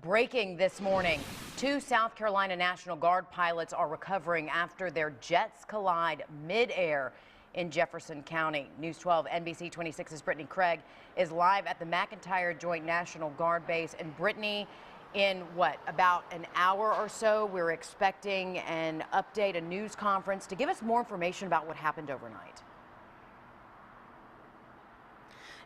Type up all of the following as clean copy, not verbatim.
Breaking this morning, 2 South Carolina National Guard pilots are recovering after their jets collide mid-air in Jefferson County. News 12 NBC 26's Brittany Craig is live at the McIntyre Joint National Guard Base. And Brittany, in about an hour or so, we're expecting an update, a news conference to give us more information about what happened overnight.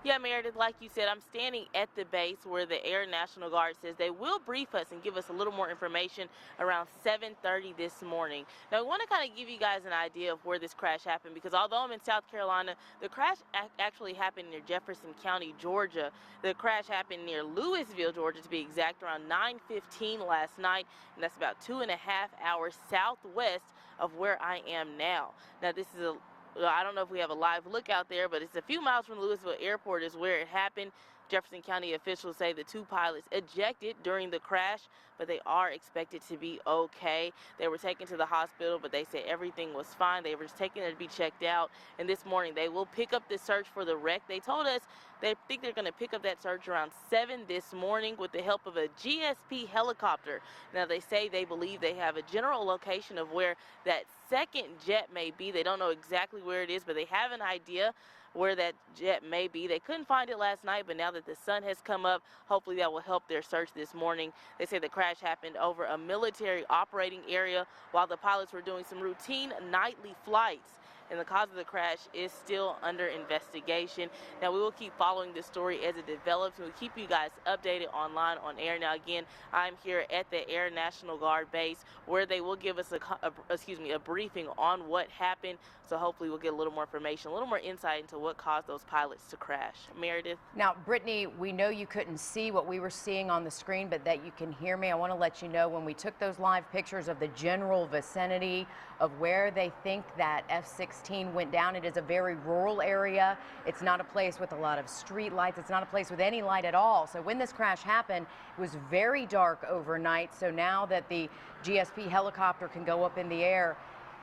Yeah, Meredith, like you said, I'm standing at the base where the Air National Guard says they will brief us and give us a little more information around 7:30 this morning. Now, we want to kind of give you guys an idea of where this crash happened, because although I'm in South Carolina, the crash actually happened near Jefferson County, Georgia. The crash happened near Louisville, Georgia, to be exact, around 9:15 last night, and that's about 2.5 hours southwest of where I am now. Now, this is I don't know if we have a live look out there, but it's a few miles from Louisville Airport is where it happened. Jefferson County officials say the 2 pilots ejected during the crash, but they are expected to be okay. They were taken to the hospital, but they said everything was fine. They were just taken there to be checked out. And this morning, they will pick up the search for the wreck. They told us they think they're going to pick up that search around 7 this morning with the help of a GSP helicopter. Now, they say they believe they have a general location of where that second jet may be. They don't know exactly where it is, but they have an idea where that jet may be. They couldn't find it last night, but now that the sun has come up, hopefully that will help their search this morning. They say the crash happened over a military operating area while the pilots were doing some routine nightly flights, and the cause of the crash is still under investigation. Now, we will keep following this story as it develops, and we'll keep you guys updated online on air. Now, again, I'm here at the Air National Guard base where they will give us a briefing on what happened. So hopefully we'll get a little more information, a little more insight into what caused those pilots to crash. Meredith? Now, Brittany, we know you couldn't see what we were seeing on the screen, but that you can hear me. I want to let you know when we took those live pictures of the general vicinity of where they think that F-16 went down, it is a very rural area. It's not a place with a lot of street lights. It's not a place with any light at all. So when this crash happened, it was very dark overnight. So now that the GSP helicopter can go up in the air,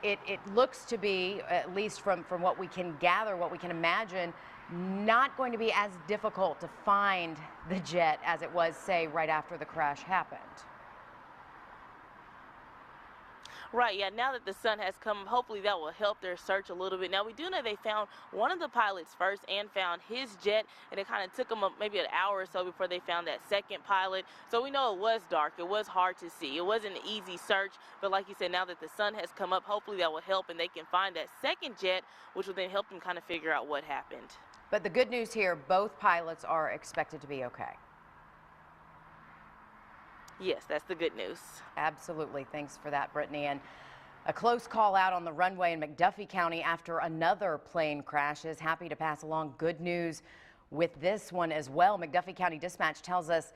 it looks to be, at least from what we can gather, what we can imagine, not going to be as difficult to find the jet as it was, say, right after the crash happened. Right, yeah, now that the sun has come, hopefully that will help their search a little bit. Now, we do know they found one of the pilots first and found his jet, and it kind of took them maybe an hour or so before they found that second pilot. So we know it was dark. It was hard to see. It wasn't an easy search, but like you said, now that the sun has come up, hopefully that will help, and they can find that second jet, which will then help them kind of figure out what happened. But the good news here, both pilots are expected to be okay. Yes, that's the good news. Absolutely. Thanks for that, Brittany. And a close call out on the runway in McDuffie County after another plane crashes. Happy to pass along good news with this one as well. McDuffie County Dispatch tells us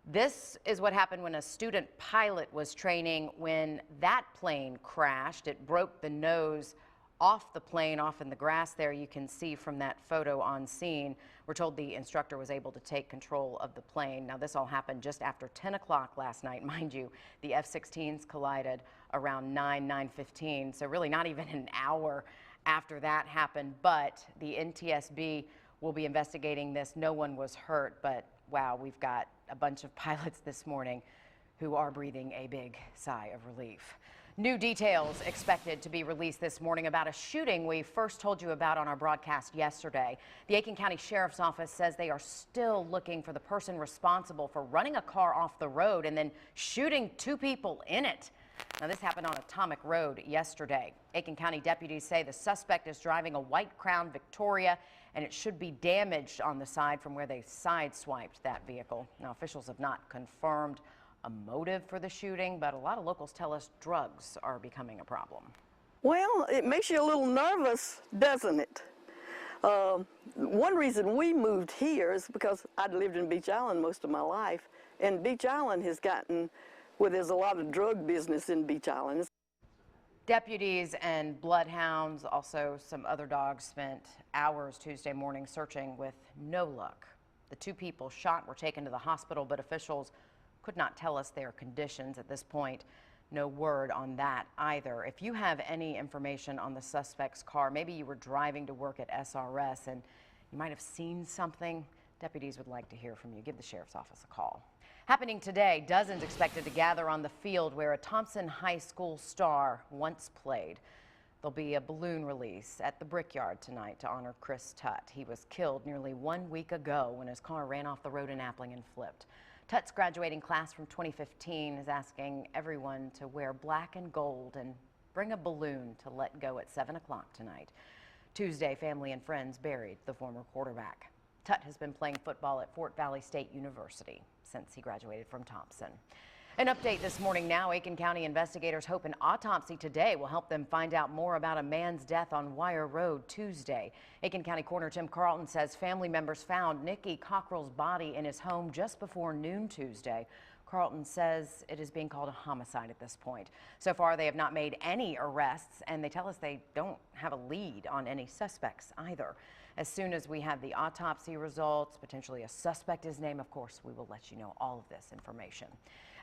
this is what happened when a student pilot was training when that plane crashed. It broke the nose off the plane, off in the grass there. You can see from that photo on scene. We're told the instructor was able to take control of the plane. Now, this all happened just after 10 o'clock last night. Mind you, the F-16s collided around 9:15, so really not even an hour after that happened. But the NTSB will be investigating this. No one was hurt, but wow, we've got a bunch of pilots this morning who are breathing a big sigh of relief. New details expected to be released this morning about a shooting we first told you about on our broadcast yesterday. The Aiken County Sheriff's Office says they are still looking for the person responsible for running a car off the road and then shooting 2 people in it. Now, this happened on Atomic Road yesterday. Aiken County deputies say the suspect is driving a white Crown Victoria, and it should be damaged on the side from where they sideswiped that vehicle. Now, officials have not confirmed a motive for the shooting, but a lot of locals tell us drugs are becoming a problem. Well, it makes you a little nervous, doesn't it? One reason we moved here is because I'd lived in Beach Island most of my life, and Beach Island has gotten where there's a lot of drug business in Beach Island. Deputies and bloodhounds, also some other dogs, spent hours Tuesday morning searching with no luck. The 2 people shot were taken to the hospital, but officials could not tell us their conditions at this point. No word on that either. If you have any information on the suspect's car, maybe you were driving to work at SRS and you might have seen something, deputies would like to hear from you. Give the sheriff's office a call. Happening today, dozens expected to gather on the field where a Thompson High School star once played. There'll be a balloon release at the Brickyard tonight to honor Chris Tutt. He was killed nearly 1 week ago when his car ran off the road in Appling and flipped. Tutt's graduating class from 2015 is asking everyone to wear black and gold and bring a balloon to let go at 7 o'clock tonight. Tuesday, family and friends buried the former quarterback. Tutt has been playing football at Fort Valley State University since he graduated from Thompson. An update this morning now. Aiken County investigators hope an autopsy today will help them find out more about a man's death on Wire Road Tuesday. Aiken County Coroner Tim Carlton says family members found Nicky Cockrell's body in his home just before noon Tuesday. Carlton says it is being called a homicide at this point. So far, they have not made any arrests, and they tell us they don't have a lead on any suspects either. As soon as we have the autopsy results, potentially a suspect is named, of course, we will let you know all of this information.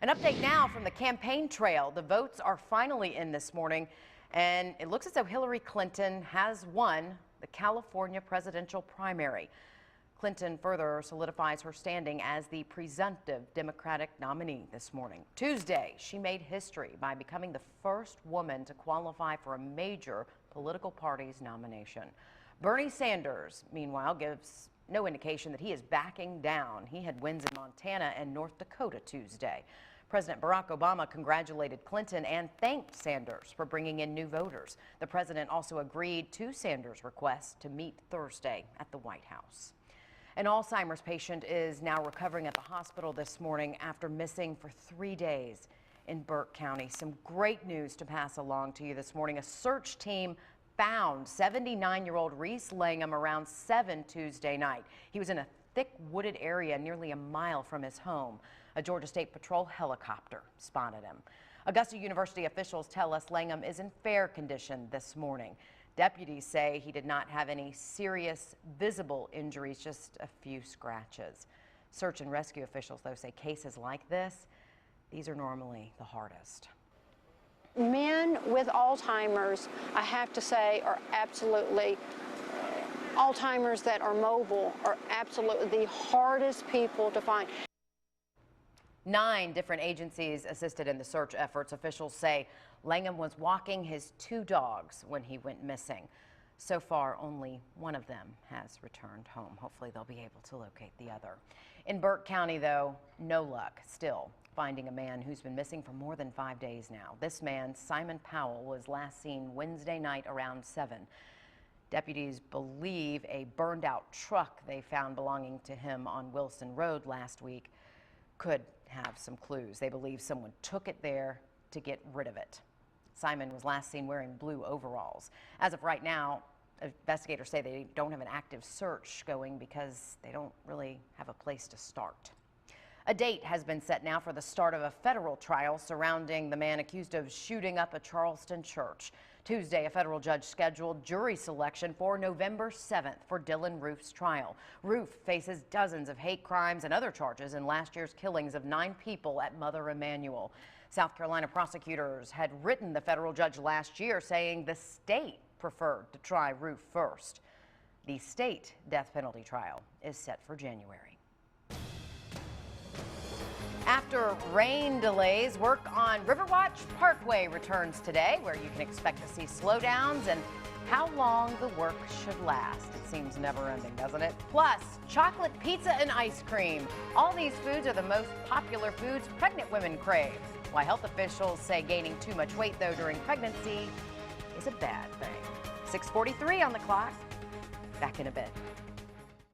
An update now from the campaign trail. The votes are finally in this morning, and it looks as though Hillary Clinton has won the California presidential primary. Clinton further solidifies her standing as the presumptive Democratic nominee this morning. Tuesday, she made history by becoming the first woman to qualify for a major political party's nomination. Bernie Sanders, meanwhile, gives no indication that he is backing down. He had wins in Montana and North Dakota Tuesday. President Barack Obama congratulated Clinton and thanked Sanders for bringing in new voters. The president also agreed to Sanders' request to meet Thursday at the White House. An Alzheimer's patient is now recovering at the hospital this morning after missing for 3 days in Burke County. Some great news to pass along to you this morning. A search team found 79-year-old Reese Langham around 7 Tuesday night. He was in a thick wooded area nearly a mile from his home. A Georgia State Patrol helicopter spotted him. Augusta University officials tell us Langham is in fair condition this morning. Deputies say he did not have any serious visible injuries, just a few scratches. Search and rescue officials, though, say cases like this, these are normally the hardest. Men with Alzheimer's, I have to say, are absolutely, Alzheimer's that are mobile are absolutely the hardest people to find. 9 different agencies assisted in the search efforts. Officials say Langham was walking his 2 dogs when he went missing. So far, only one of them has returned home. Hopefully, they'll be able to locate the other. In Burke County, though, no luck still finding a man who's been missing for more than 5 days now. This man, Simon Powell, was last seen Wednesday night around 7. Deputies believe a burned out truck they found belonging to him on Wilson Road last week could have some clues. They believe someone took it there to get rid of it. Simon was last seen wearing blue overalls. As of right now, investigators say they don't have an active search going because they don't really have a place to start. A date has been set now for the start of a federal trial surrounding the man accused of shooting up a Charleston church. Tuesday, a federal judge scheduled jury selection for November 7th for Dylan Roof's trial. Roof faces dozens of hate crimes and other charges in last year's killings of 9 people at Mother Emanuel. South Carolina prosecutors had written the federal judge last year saying the state preferred to try Roof first. The state death penalty trial is set for January. After rain delays, work on Riverwatch Parkway returns today, where you can expect to see slowdowns and how long the work should last. It seems never ending, doesn't it? Plus, chocolate pizza and ice cream. All these foods are the most popular foods pregnant women crave. Why health officials say gaining too much weight, though, during pregnancy is a bad thing. 6:43 on the clock. Back in a bit.